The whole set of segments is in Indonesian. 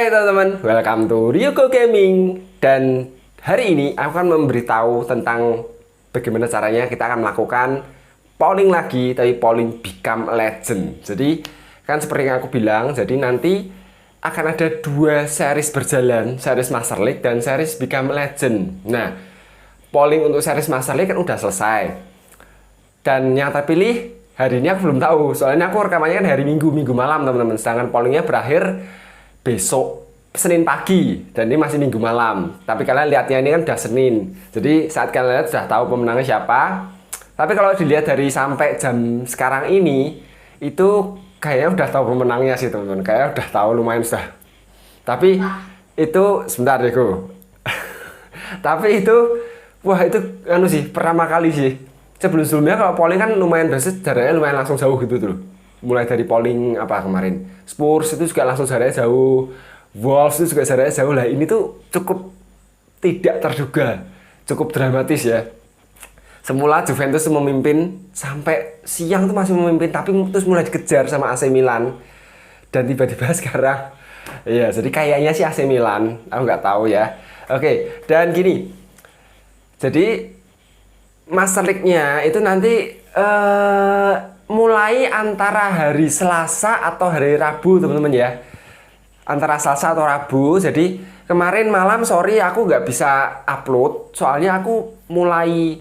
Hai teman-teman, welcome to Ryuko Gaming. Dan hari ini aku akan memberitahu tentang bagaimana caranya kita akan melakukan polling lagi, tapi polling become legend. Jadi kan seperti yang aku bilang, jadi nanti akan ada dua series berjalan, series Master League dan series become legend. Nah, polling untuk series Master League kan udah selesai, dan yang terpilih hari ini aku belum tahu, soalnya aku rekamannya kan hari Minggu malam teman-teman. Sedangkan pollingnya berakhir besok Senin pagi, dan ini masih Minggu malam. Tapi kalian lihatnya ini kan udah Senin, jadi saat kalian lihat sudah tahu pemenangnya siapa. Tapi kalau dilihat dari sampai jam sekarang ini, itu kayaknya udah tahu pemenangnya sih teman-teman. Kayaknya udah tahu lumayan sudah. Tapi itu sebentar deh tapi itu wah, itu anu sih pertama kali sih. Sebelum-sebelumnya kalau polling kan lumayan biasa, jaraknya lumayan langsung jauh gitu tuh. Mulai dari polling apa kemarin, Spurs itu juga langsung jaraknya jauh, Wolves itu juga jaraknya jauh. Lah ini tuh cukup tidak terduga, cukup dramatis ya. Semula Juventus memimpin sampai siang tuh masih memimpin, tapi terus mulai dikejar sama AC Milan, dan tiba-tiba sekarang ya, jadi kayaknya sih AC Milan, aku nggak tahu ya. Oke, dan gini, jadi Master League-nya itu nanti mulai antara hari Selasa atau hari Rabu teman-teman ya, antara Selasa atau Rabu. Jadi kemarin malam sorry aku nggak bisa upload, soalnya aku mulai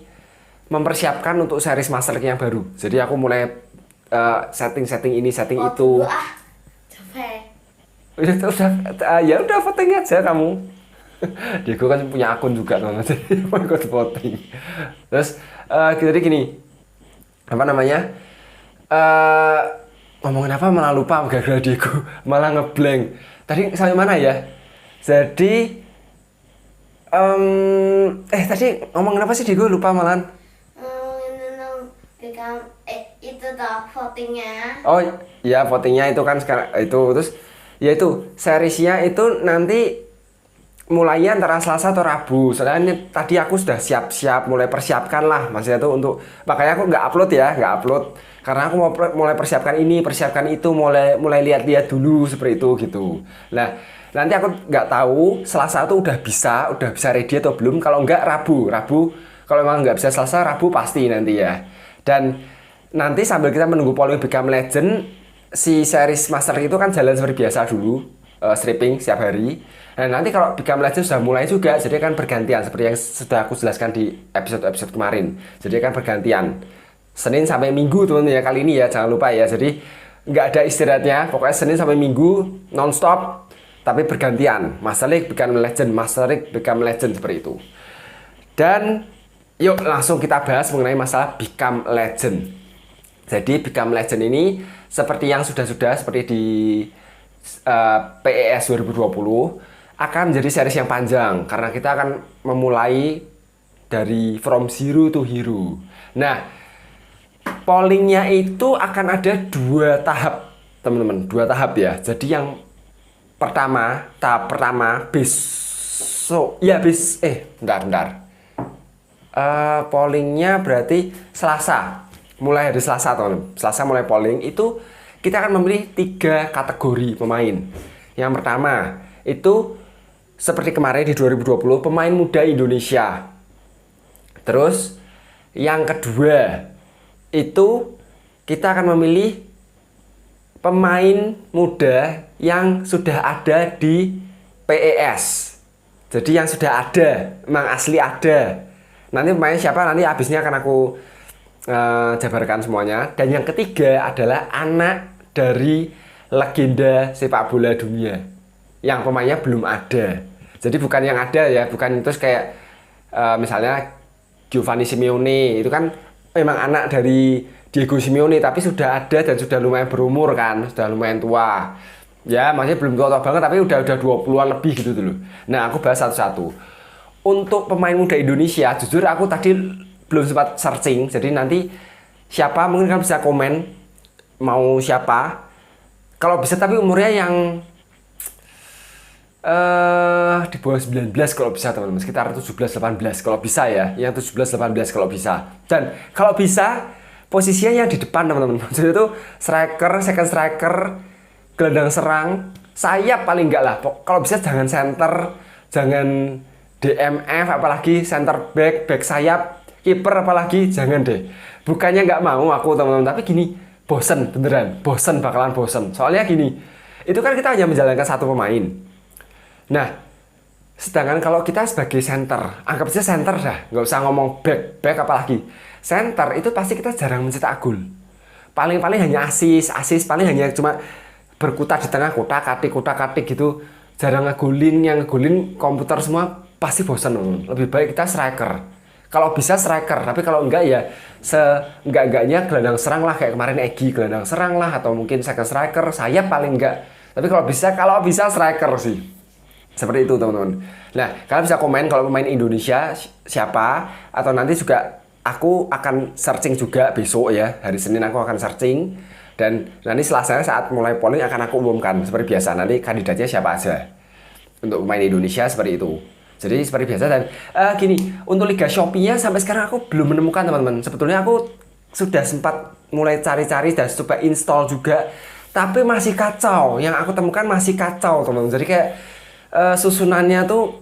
mempersiapkan untuk series Master League yang baru. Jadi aku mulai setting ini, setting itu. Ya udah voting aja kamu. Diego kan punya akun juga teman-teman, jadi mau ikut voting. Terus jadi gini, apa namanya, ngomongin apa malah lupa gara-gara Diego, malah ngeblank. Tadi sampai mana ya? Jadi tadi ngomongin apa sih Diego, lupa malahan. Itu toh votingnya. Oh ya, votingnya itu kan sekarang itu. Terus ya itu seriesnya itu nanti mulai antara Selasa atau Rabu. Soalnya ini tadi aku sudah siap-siap mulai persiapkan lah, maksudnya itu untuk, makanya aku nggak upload karena aku mau mulai persiapkan ini, persiapkan itu, mulai lihat-lihat dulu seperti itu gitu. Nah, nanti aku nggak tahu Selasa itu udah bisa ready atau belum. Kalau nggak Rabu, kalau memang nggak bisa Selasa, Rabu pasti nanti ya. Dan nanti sambil kita menunggu polling become legend, si series Master itu kan jalan seperti biasa dulu, stripping setiap hari. Nah, nanti kalau become legend sudah mulai juga, jadi akan bergantian seperti yang sudah aku jelaskan di episode kemarin. Jadi akan bergantian Senin sampai Minggu teman-teman ya, kali ini ya, jangan lupa ya. Jadi nggak ada istirahatnya, pokoknya Senin sampai Minggu non-stop, tapi bergantian Master League become legend, Master League become legend, seperti itu. Dan yuk langsung kita bahas mengenai masalah become legend. Jadi become legend ini seperti yang sudah seperti di PES 2020 akan menjadi series yang panjang, karena kita akan memulai dari from zero to hero. Nah, pollingnya itu akan ada dua tahap teman-teman, dua tahap ya. Jadi yang tahap pertama besok ya, bentar. Pollingnya berarti Selasa, mulai hari Selasa teman-teman. Selasa mulai polling, itu kita akan memilih 3 kategori pemain. Yang pertama itu seperti kemarin di 2020, pemain muda Indonesia. Terus yang kedua itu kita akan memilih pemain muda yang sudah ada di PES. Jadi yang sudah ada, memang asli ada. Nanti pemain siapa nanti habisnya akan aku jabarkan semuanya. Dan yang ketiga adalah anak dari legenda sepak bola dunia yang pemainnya belum ada. Jadi bukan yang ada ya, bukan terus kayak misalnya Giovanni Simeone, itu kan memang anak dari Diego Simeone, tapi sudah ada dan sudah lumayan berumur kan, sudah lumayan tua. Ya, maksudnya belum tua banget, tapi udah 20-an lebih gitu dulu. Nah, aku bahas satu-satu. Untuk pemain muda Indonesia, jujur aku tadi belum sempat searching, jadi nanti siapa mungkin kan bisa komen mau siapa. Kalau bisa tapi umurnya yang di bawah 19 kalau bisa teman-teman, sekitar 17-18 kalau bisa ya, yang 17-18 kalau bisa. Dan kalau bisa posisinya yang di depan teman-teman, maksudnya itu striker, second striker, gelandang serang, sayap paling enggak lah. Kalau bisa jangan center, jangan DMF, apalagi center back sayap, kiper apalagi jangan deh. Bukannya nggak mau aku teman-teman, tapi gini, bosen beneran, bakalan bosen. Soalnya gini, itu kan kita hanya menjalankan satu pemain. Nah, sedangkan kalau kita sebagai center, anggap aja center dah, nggak usah ngomong back apalagi. Center itu pasti kita jarang mencetak gol. Paling-paling hanya asis, paling hanya cuma berkutat di tengah kotak-katik gitu. Jarang ngegolin, yang ngegolin komputer semua pasti bosan. Lebih baik kita striker. Kalau bisa striker, tapi kalau enggak ya seenggak-enggaknya gelandang serang lah, kayak kemarin Egy gelandang serang lah, atau mungkin second striker, sayap paling enggak. Tapi kalau bisa striker sih. Seperti itu teman-teman. Nah, kalian bisa komen kalau pemain Indonesia siapa, atau nanti juga aku akan searching juga besok ya. Hari Senin aku akan searching, dan nanti Selasa saat mulai polling akan aku umumkan seperti biasa. Nanti kandidatnya siapa aja untuk pemain Indonesia seperti itu. Jadi seperti biasa. Dan gini, untuk Liga Shopee-nya sampai sekarang aku belum menemukan teman-teman. Sebetulnya aku sudah sempat mulai cari-cari dan coba install juga, tapi masih kacau. Yang aku temukan masih kacau teman-teman. Jadi kayak susunannya tuh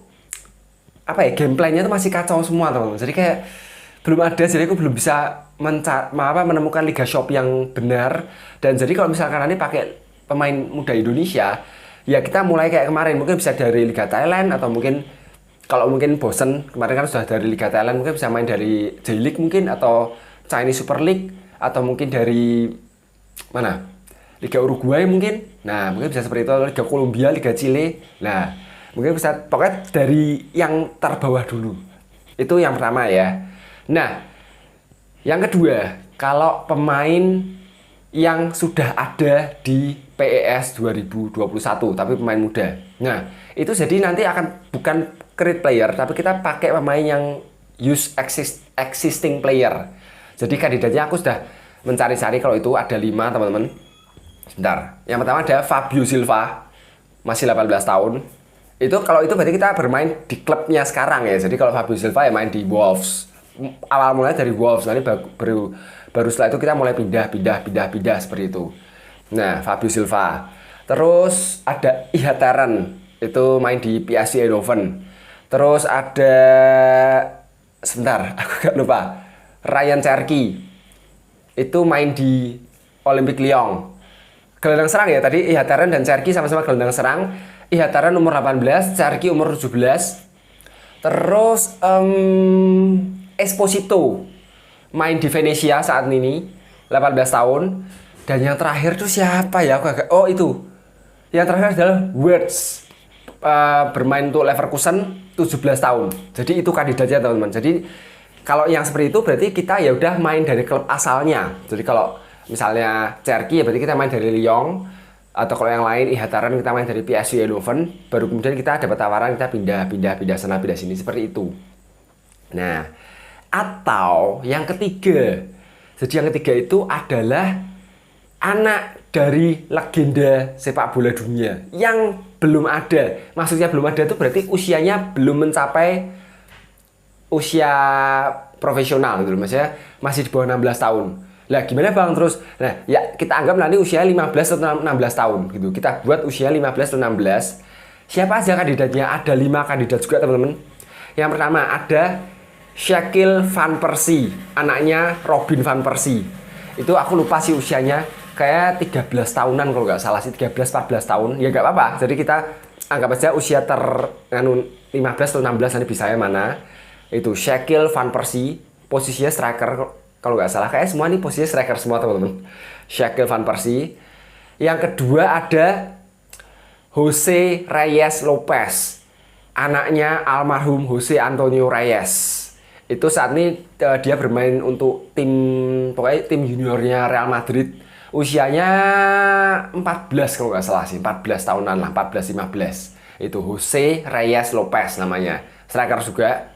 apa ya, gameplaynya tuh masih kacau semua teman-teman. Jadi kayak belum ada, jadi aku belum bisa menemukan Liga Shopee yang benar. Dan jadi kalau misalkan nanti pakai pemain muda Indonesia, ya kita mulai kayak kemarin, mungkin bisa dari Liga Thailand, atau mungkin kalau mungkin bosen, kemarin kan sudah dari Liga Thailand, mungkin bisa main dari J-League mungkin, atau Chinese Super League, atau mungkin dari mana? Liga Uruguay mungkin. Nah, mungkin bisa seperti itu, Liga Kolombia, Liga Chile. Nah, mungkin bisa pokoknya dari yang terbawah dulu. Itu yang pertama ya. Nah, yang kedua, kalau pemain yang sudah ada di PES 2021 tapi pemain muda. Nah, itu jadi nanti akan bukan create player, tapi kita pakai pemain yang use existing player. Jadi kandidatnya aku sudah mencari-cari, kalau itu ada 5 teman-teman. Sebentar. Yang pertama ada Fabio Silva, masih 18 tahun. Itu kalau itu berarti kita bermain di klubnya sekarang ya. Jadi kalau Fabio Silva ya main di Wolves. Awal mulai dari Wolves, nanti baru setelah itu kita mulai pindah seperti itu. Nah, Fabio Silva. Terus ada Ihataren, itu main di PSV Eindhoven. Terus ada, sebentar, aku gak lupa, Ryan Cherki, itu main di Olympique Lyon. Gelandang serang ya, tadi Ihataren dan Cherki sama-sama gelandang serang. Ihataren umur 18, Cherki umur 17. Terus Esposito main di Venezia saat ini, 18 tahun. Dan yang terakhir tuh siapa ya? Oh itu. Yang terakhir adalah Wirtz, bermain untuk Leverkusen, 17 tahun. Jadi itu kandidatnya teman-teman. Jadi kalau yang seperti itu berarti kita ya udah main dari klub asalnya. Jadi kalau misalnya Cherki ya berarti kita main dari Lyon, atau kalau yang lain Ihataren kita main dari PSV Eindhoven, baru kemudian kita dapat tawaran, kita pindah sana pindah sini seperti itu. Nah, atau yang ketiga. Jadi yang ketiga itu adalah anak dari legenda sepak bola dunia yang belum ada. Maksudnya belum ada itu berarti usianya belum mencapai usia profesional gitu. Maksudnya masih di bawah 16 tahun. Lah gimana Bang terus? Nah, ya kita anggap nanti usia 15 atau 16 tahun gitu. Kita buat usia 15 atau 16. Siapa aja kandidatnya? Ada 5 kandidat juga teman-teman. Yang pertama ada Shaquille Van Persie, anaknya Robin Van Persie. Itu aku lupa sih usianya, kayak 13 tahunan kalau nggak salah sih, 13-14 tahun. Ya nggak apa-apa, jadi kita anggap aja usia 15 atau 16 nanti bisa ya mana. Itu Shaquille Van Persie, posisinya striker kalau nggak salah. Kayak semua ini posisinya striker semua teman-teman. Shaquille Van Persie. Yang kedua ada Jose Reyes Lopez, anaknya almarhum Jose Antonio Reyes. Itu saat ini dia bermain untuk pokoknya tim juniornya Real Madrid. Usianya 14 kalau nggak salah sih, 14 tahunan lah, 14-15. Itu Jose Reyes Lopez namanya, striker juga.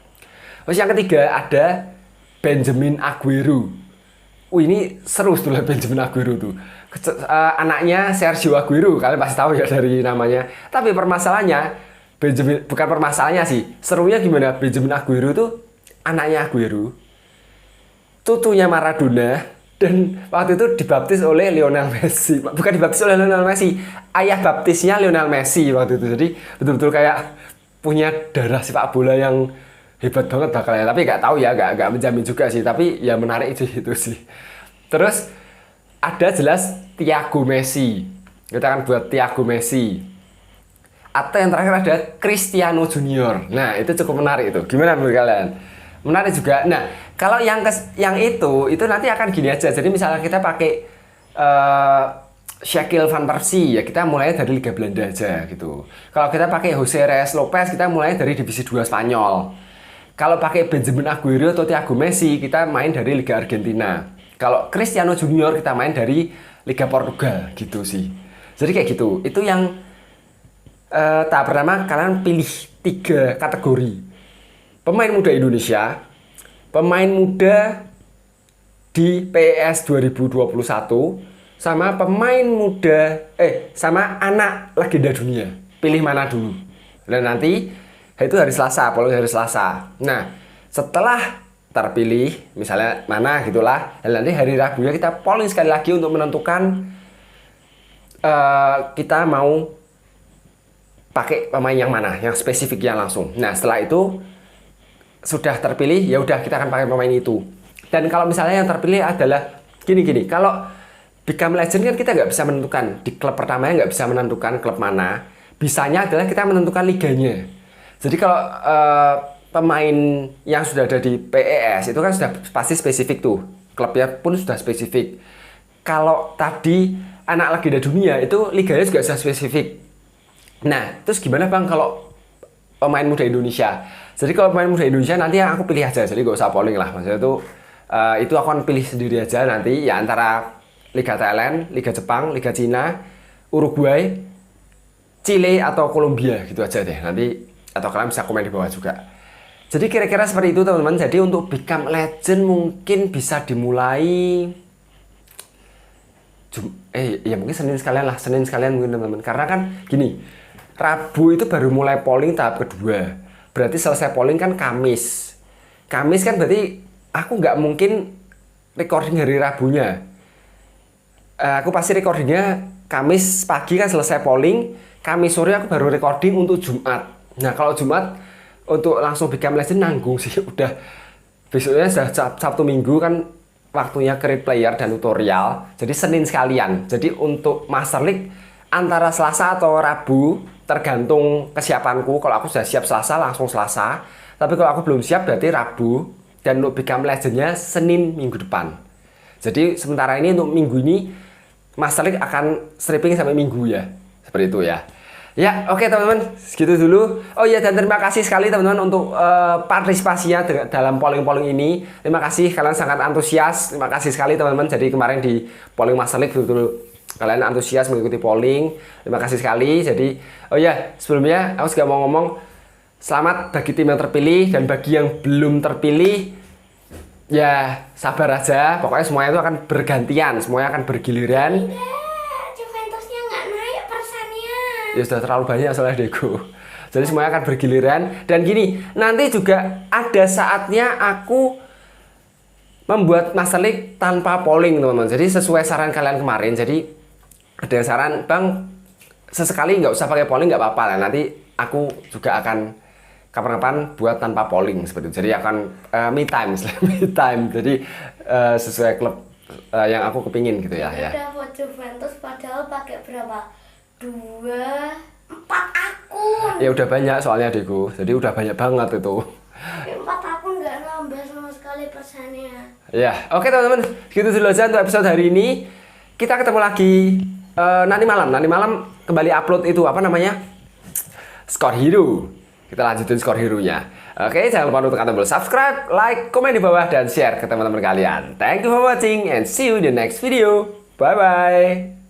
Terus yang ketiga ada Benjamin Aguero. Ini seru tuh Benjamin Aguero tuh. Anaknya Sergio Aguero, kalian pasti tahu ya dari namanya. Tapi permasalahannya, bukan permasalahannya sih, serunya gimana? Benjamin Aguero tuh anaknya Aguero, cucunya Maradona, Dan waktu itu dibaptis oleh Lionel Messi. Bukan dibaptis oleh Lionel Messi, ayah baptisnya Lionel Messi waktu itu. Jadi betul-betul kayak punya darah sepak bola yang hebat banget bakalnya. Tapi nggak tahu ya, nggak menjamin juga sih. Tapi ya menarik itu sih. Terus ada jelas Thiago Messi. Kita akan buat Thiago Messi. Atau yang terakhir ada Cristiano Junior. Nah itu cukup menarik itu. Gimana menurut kalian? Menarik juga. Nah, kalau yang itu nanti akan gini aja. Jadi misalnya kita pakai Shaquille Van Persie, ya kita mulai dari Liga Belanda aja gitu. Kalau kita pakai Jose Reyes Lopez, kita mulai dari Divisi 2 Spanyol. Kalau pakai Benjamin Aguero atau Thiago Messi, kita main dari Liga Argentina. Kalau Cristiano Junior, kita main dari Liga Portugal gitu sih. Jadi kayak gitu. Itu yang tahap pertama, kalian pilih 3 kategori. Pemain muda Indonesia, pemain muda di PES 2021, sama pemain muda, sama anak legenda dunia. Pilih mana dulu. Dan nanti itu hari Selasa, polling hari Selasa. Nah, setelah terpilih, misalnya mana gitulah, dan nanti hari Rabunya kita polling sekali lagi untuk menentukan kita mau pakai pemain yang mana, yang spesifiknya langsung. Nah, setelah itu sudah terpilih, ya udah kita akan pakai pemain itu. Dan kalau misalnya yang terpilih adalah gini, kalau Become Legend kan kita nggak bisa menentukan di klub pertamanya, nggak bisa menentukan klub mana. Bisanya adalah kita menentukan liganya. Jadi kalau pemain yang sudah ada di PES itu kan sudah pasti spesifik tuh, klubnya pun sudah spesifik. Kalau tadi anak legenda dunia itu liganya juga sudah spesifik. Nah, terus gimana Bang kalau pemain muda Indonesia? Jadi kalau pemain muda Indonesia nanti yang aku pilih aja, jadi gak usah polling lah. Maksudnya itu aku akan pilih sendiri aja nanti ya, antara Liga Thailand, Liga Jepang, Liga Cina, Uruguay, Chile atau Kolombia gitu aja deh nanti. Atau kalian bisa komen di bawah juga. Jadi kira-kira seperti itu teman-teman. Jadi untuk Become Legend mungkin bisa dimulai ya mungkin Senin sekalian mungkin teman-teman. Karena kan gini, Rabu itu baru mulai polling tahap kedua. Berarti selesai polling kan Kamis. Kamis kan berarti aku nggak mungkin recording hari Rabunya. Aku pasti recordingnya Kamis pagi kan selesai polling. Kamis sore aku baru recording untuk Jumat. Nah kalau Jumat untuk langsung Become Legend nanggung sih. Udah besoknya sudah Sabtu Minggu kan waktunya create player dan tutorial. Jadi Senin sekalian. Jadi untuk Master League antara Selasa atau Rabu tergantung kesiapanku. Kalau aku sudah siap Selasa langsung Selasa. Tapi kalau aku belum siap berarti Rabu. Dan untuk Become Legend-nya Senin minggu depan. Jadi sementara ini untuk minggu ini Master League akan stripping sampai Minggu ya. Seperti itu ya. Ya oke teman-teman, segitu dulu. Oh ya, dan terima kasih sekali teman-teman untuk partisipasinya dalam polling-polling ini. Terima kasih, kalian sangat antusias. Terima kasih sekali teman-teman. Jadi kemarin di polling Master League betul-betul kalian antusias mengikuti polling. Terima kasih sekali. Jadi oh ya, sebelumnya aku juga mau ngomong selamat bagi tim yang terpilih, dan bagi yang belum terpilih ya sabar aja. Pokoknya semuanya itu akan bergantian, semuanya akan bergiliran. Juventusnya nggak naik persennya. Ya sudah terlalu banyak soalnya Dego. Jadi semuanya akan bergiliran. Dan gini, nanti juga ada saatnya aku membuat Master League tanpa polling teman-teman. Jadi sesuai saran kalian kemarin. Jadi ada yang saran, Bang sesekali nggak usah pakai polling, nggak apa-apa lah. Nanti aku juga akan kapan-kapan buat tanpa polling seperti itu. Jadi akan me time. Jadi sesuai klub yang aku kepingin gitu ya. Udah buat Juventus padahal pakai berapa? 4 akun. Ya udah banyak soalnya Dego. Jadi udah banyak banget itu. 4 akun nggak nambah sama sekali persennya. Ya, oke teman-teman. Segitu dulu aja untuk episode hari ini. Kita ketemu lagi nanti malam. Nanti malam kembali upload itu apa namanya? Score Hero. Kita lanjutin Score Hero-nya. Oke, jangan lupa untuk tekan tombol subscribe, like, komen di bawah, dan share ke teman-teman kalian. Thank you for watching and see you in the next video. Bye-bye.